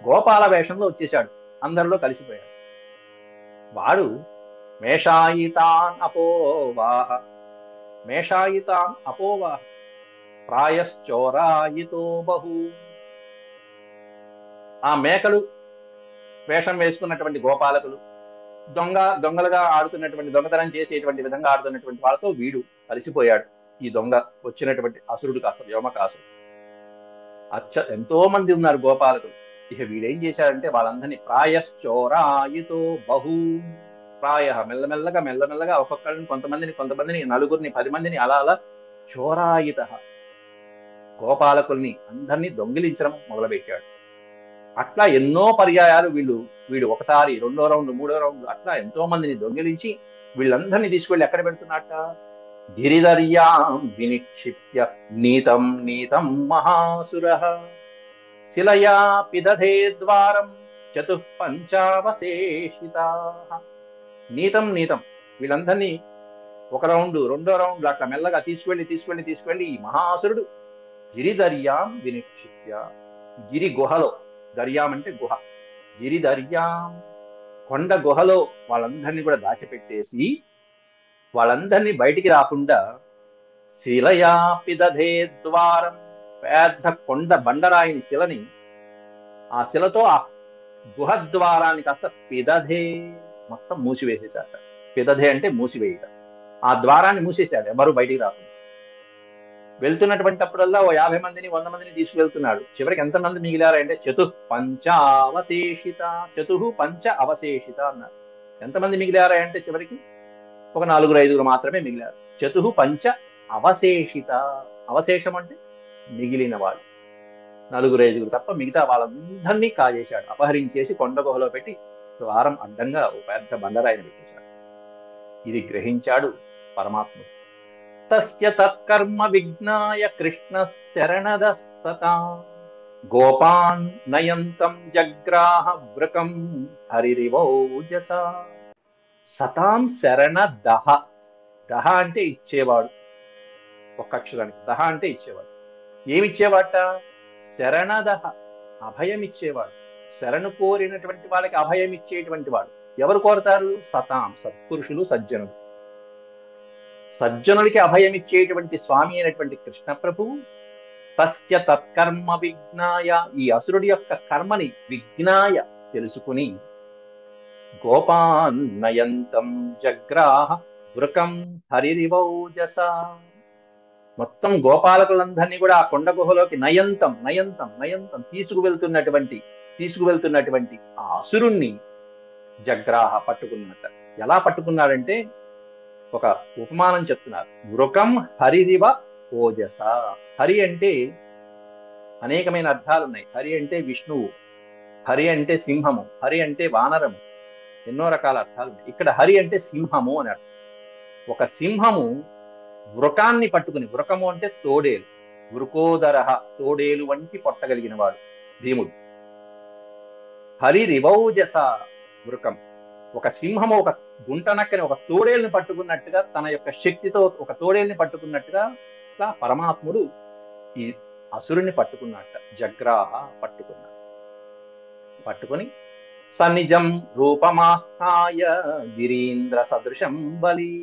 గోపాల వేషంలో వచ్చేశాడు, అందరిలో కలిసిపోయాడు. వాడు మేషాయితాన్ అపోవాహ, మేషాయితాన్ అపోవాహ ప్రాయశ్చోరాయితో బహు. ఆ మేకలు వేషం వేసుకున్నటువంటి గోపాలకులు, దొంగలుగా ఆడుతున్నటువంటి, దొంగతనం చేసేటువంటి విధంగా ఆడుతున్నటువంటి వాళ్ళతో వీడు కలిసిపోయాడు. ఈ దొంగ వచ్చినటువంటి అసురుడు కాస్త వ్యోమకాసుడు. ఎంతో మంది ఉన్నారు గోపాలకులు. ఇక వీడేం చేశాడంటే వాళ్ళందరినీ ప్రాయశ్చోరాయితో బహు, మెల్లమెల్లగా మెల్లమెల్లగా ఒక్కొక్కరిని, కొంతమందిని నలుగురిని 10 మందిని అలా అలా చోరాయిత, గోపాలకుల్ని అందరినీ దొంగిలించడం మొదలుపెట్టాడు. అట్లా ఎన్నో పర్యాయాలు వీడు ఒకసారి, రెండో రౌండ్, మూడో రౌండ్, అట్లా ఎంతో మందిని దొంగిలించి వీళ్ళందరినీ తీసుకెళ్లి ఎక్కడ పెడుతున్నట్ట, గిరిధర్యాం వినిక్షిప్య నీతం నీతం మహాసురః శిలయా పిదధే ద్వారం చతుఃపంచావశేషితాః. నీతం నీతం, వీళ్ళందరినీ ఒక రౌండ్, రెండో రౌండ్ అట్లా మెల్లగా తీసుకెళ్లి ఈ మహాసురుడు గిరిధర్యాం వినిక్షిప్య, గిరి గుహలో, దర్యాం అంటే గుహ, గిరిధర్యాం కొండ గుహలో వాళ్ళందరినీ కూడా దాచిపెట్టేసి వాళ్ళందరినీ బయటికి రాకుండా శిలయా పిదధే ద్వారం, పెద్ద కొండ బండరాయిని శిలని, ఆ శిలతో ఆ గుహ ద్వారాన్ని కాస్త పిదధే మొత్తం మూసివేసేశాట. పిదధే అంటే మూసివేయట. ఆ ద్వారాన్ని మూసేశాడు, ఎవరు బయటికి రాకుండా. వెళ్తున్నటువంటిప్పుడల్లా ఓ 50 మందిని 100 మందిని తీసుకువెళ్తున్నాడు. చివరికి ఎంతమంది మిగిలారంటే పంచ అవశేషిత అన్నారు. ఎంతమంది మిగిలారంటే చివరికి ఒక 4-5 మాత్రమే మిగిలారు. పంచ అవశేషిత, అవశేషం అంటే మిగిలిన వాళ్ళు 4-5 తప్ప మిగతా వాళ్ళందరినీ కాజేశాడు. అపహరించేసి కొండ గుహలో పెట్టి ద్వారం అడ్డంగా ఒక పెద్ద బండరాయిని పెట్టేశాడు. ఇది గ్రహించాడు పరమాత్ముడు. తస్య తత్కర్మ విజ్ఞాయ కృష్ణ శరణద సతాం గోపాన్ నయంతం జగ్రాహ వృకం హరిరివౌజస. సతాం శరణ దహ, దహ అంటే ఇచ్చేవాడు, ఒక్క అక్షరానికి దహ అంటే ఇచ్చేవాడు. ఏమిచ్చేవాట, శరణదహ, అభయం ఇచ్చేవాడు. శరణు కోరినటువంటి వాళ్ళకి అభయం ఇచ్చేటువంటి వాడు. ఎవరు కోరతారు, సతాం, సత్పురుషులు, సజ్జనులు. సజ్జనులకి అభయం ఇచ్చేటువంటి స్వామి అయినటువంటి కృష్ణ ప్రభువు తస్య తత్కర్మ విజ్ఞాయ, ఈ అసురుడి యొక్క కర్మని విజ్ఞాయ తెలుసుకుని గోపాన్ నయంతం జగ్రాహ వృకం హరిరివౌజస, మొత్తం గోపాలకులందరినీ కూడా ఆ కొండ గుహలోకి నయంతం నయంతం నయంతం తీసుకువెళ్తున్నటువంటి ఆ అసురుణ్ణి జగ్రాహ పట్టుకున్నట్ట. ఎలా పట్టుకున్నాడంటే ఒక ఉపమానం చెప్తున్నారు. వృకం హరిరివ ఓజస. హరి అంటే అనేకమైన అర్థాలు ఉన్నాయి. హరి అంటే విష్ణువు, హరి అంటే సింహము, హరి అంటే వానరము, ఎన్నో రకాల అర్థాలు ఉన్నాయి. ఇక్కడ హరి అంటే సింహము అని అర్థం. ఒక సింహము వృకాన్ని పట్టుకుని, వృకము అంటే తోడేలు, వృకోదరహ, తోడేలు వంటి పొట్టగలిగిన వాడు భీముడు. హరి రివౌజస వృకం, ఒక సింహము ఒక గుంటనక్కని ఒక తోడేల్ని పట్టుకున్నట్టుగా, తన యొక్క శక్తితో ఒక తోడేల్ని పట్టుకున్నట్టుగా పరమాత్ముడు ఈ అసురుని పట్టుకున్నట్ట. జగ్రాహ పట్టుకుని సన్నిజం రూపమాస్థాయ గిరీంద్ర సదృశం బలి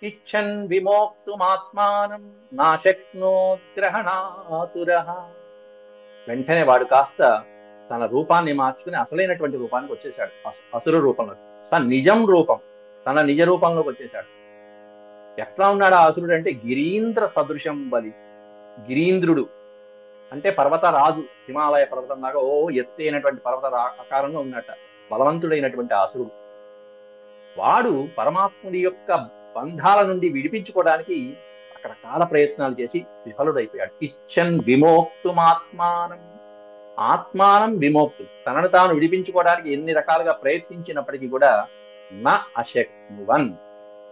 ఇచ్చన్ విమోక్తుమాత్మానం నాశక్నోద్గ్రహణాతురః. వెంటనే వాడు కాస్త తన రూపాన్ని మార్చుకుని అసలైనటువంటి రూపానికి వచ్చేశాడు. అసురు రూపంలో నిజం రూపం, తన నిజ రూపంలోకి వచ్చేశాడు. ఎట్లా ఉన్నాడు ఆ అసురుడు అంటే గిరీంద్ర సదృశం బలి. గిరీంద్రుడు అంటే పర్వత రాజు, హిమాలయ పర్వతం లాగా ఓ ఎత్తైనటువంటి పర్వత ఆకారంలో ఉన్నట్ట బలవంతుడైనటువంటి అసురుడు. వాడు పరమాత్ముడి యొక్క బంధాల నుండి విడిపించుకోవడానికి రకరకాల ప్రయత్నాలు చేసి విఫలుడైపోయాడు. ఇచ్చన్ విమోక్తుమాత్మానం, ఆత్మానం విమోక్తు, తనను తాను విడిపించుకోవడానికి ఎన్ని రకాలుగా ప్రయత్నించినప్పటికీ కూడా నా అశక్నువన్,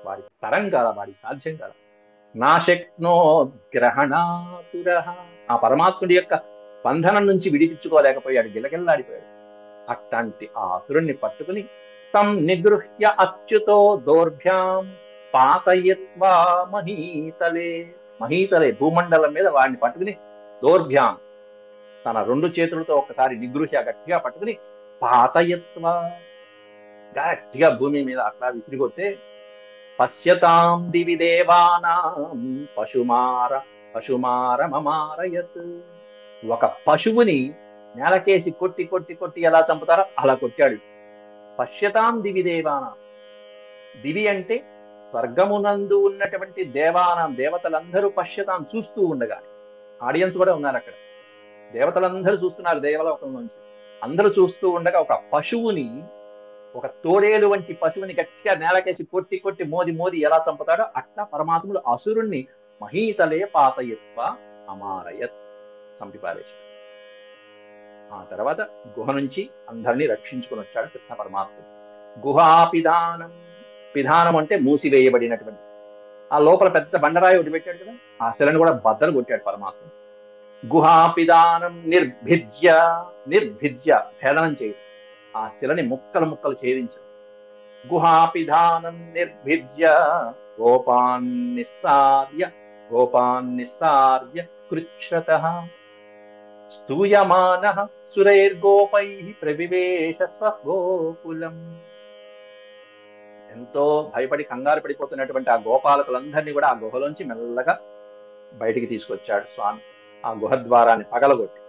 వాడి తరం కాల, వాడి సాధ్యం కాల. నాశక్నోద్గ్రహణాతురః, ఆ పరమాత్ముడి యొక్క బంధనం నుంచి విడిపించుకోలేకపోయాడు, గిలగిల్లాడిపోయాడు. అట్లాంటి ఆ అసురుణ్ణి పట్టుకుని తం నిగృహ్య అచ్యుతో దౌర్భ్యాం పాతయత్వా మహీతలే, మహీతలే భూమండలం మీద వాడిని పట్టుకుని దౌర్భ్యాం, తన 2 చేతులతో ఒకసారి నిగృహ్య గట్టిగా పట్టుకుని పాతయత్వ, గట్టిగా భూమి మీద అట్లా విసిరికొడితే పశ్యతాం దివి దేవానాం పశుమార పశుమార మమారయత్. ఒక పశువుని నేలకేసి కొట్టి కొట్టి కొట్టి ఎలా చంపుతారో అలా కొట్టాడు. పశ్యతాం దివి దేవానాం. దివి అంటే స్వర్గమునందు ఉన్నటువంటి దేవానాం, దేవతలందరూ పశ్యతాం చూస్తూ ఉండగా, ఆడియన్స్ కూడా ఉన్నారు అక్కడ, దేవతలందరూ చూస్తున్నారు దేవలోకం నుంచి. అందరూ చూస్తూ ఉండగా ఒక పశువుని, ఒక తోడేలు వంటి పశువుని గట్టిగా నేలకేసి కొట్టి కొట్టి మోది మోది ఎలా చంపుతాడో అట్లా పరమాత్ముడు అసురుణ్ణి మహీతలే పాతయత్వ అమారయత్, చంపిపారేశాడు. ఆ తర్వాత గుహ నుంచి అందరినీ రక్షించుకుని వచ్చాడు కృష్ణ పరమాత్ముడు. గుహాపిదానం, పిధానం అంటే మూసివేయబడినటువంటి, ఆ లోపల పెద్ద బండరాయి ఒకటి పెట్టాడు కదా, ఆ శిలను కూడా బద్దలు కొట్టాడు పరమాత్మ. గుహాపిదానం నిర్భిజ్య, నిర్భిజ్య భేదనం చేయడం, ఆ శిలని ముక్కలు ముక్కలు ఛేదించడం. గుహాపిధానం నిర్భిజ్య గోపాన్నిస్సార్య, గోపాన్నిస్సార్య కృచ్ఛ్రతః స్తూయమానః సురైర్గోపైః ప్రవివేశ స్వగోకులం. ఎంతో భయపడి కంగారు పడిపోతున్నటువంటి ఆ గోపాలకులందరినీ కూడా ఆ గుహలోంచి మెల్లగా బయటికి తీసుకొచ్చాడు స్వామి, ఆ గుహ ద్వారాన్ని పగలగొట్టి.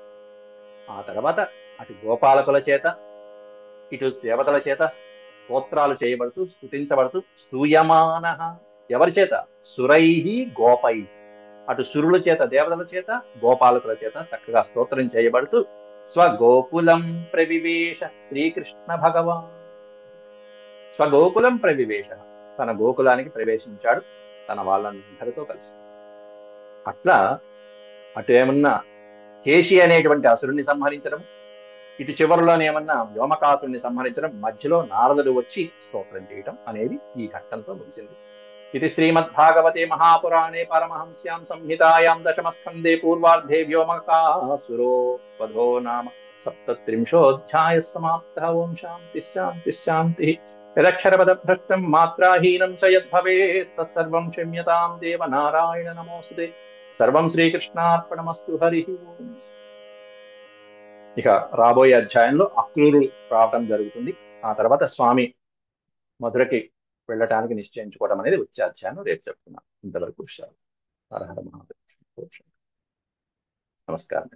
ఆ తర్వాత అటు గోపాలకుల చేత ఇటు దేవతల చేత స్తోత్రాలు చేయబడుతూ స్తుతించబడుతూ, స్తూయమాన ఎవరి చేత? సురైహి గోపై, అటు సురుల చేత దేవతల చేత గోపాలకుల చేత చక్కగా స్తోత్రం చేయబడుతూ స్వగోకులం ప్రవివేశ శ్రీకృష్ణ భగవాన్. స్వగోకులం ప్రవివేశ, తన గోకులానికి ప్రవేశించాడు తన వాళ్ళందరితో కలిసి. అట్లా అటు ఏమన్నా కేశి అనేటువంటి అసురుణ్ణి సంహరించడం, ఇటు చివరిలోనేమన్నా వ్యోమకాసుని సంహరించడం, మధ్యలో నారదుడు వచ్చి స్తోత్రం చేయటం అనేది ఈ ఘట్టంతో ముగిసింది. ఇది శ్రీమద్భాగవతే మహాపురాణే పరమహంస్యాం సంహితాయాం దశమస్కందే పూర్వార్ధే వ్యోమకాసురో వధో నామ సప్తత్రింశోऽధ్యాయ సమాప్తః. ఓం శాంతి శాంతి శాంతి. యదక్షరపదభ్రష్టం మాత్రాహీనం చ యద్భవేత్ తత్సర్వం క్షమ్యతాం దేవ నారాయణ నమోస్తుతే. సర్వం శ్రీకృష్ణార్పణమస్తు. హరి ఓం. ఇక రాబోయే అధ్యాయంలో అక్రూరుడు రావటం జరుగుతుంది. ఆ తర్వాత స్వామి మధురకి వెళ్ళటానికి నిశ్చయించుకోవడం అనేది వచ్చే అధ్యాయం రేపు చెప్తున్నాను. ఇంతవరకు హర హర మహాదేవ్. నమస్కారం.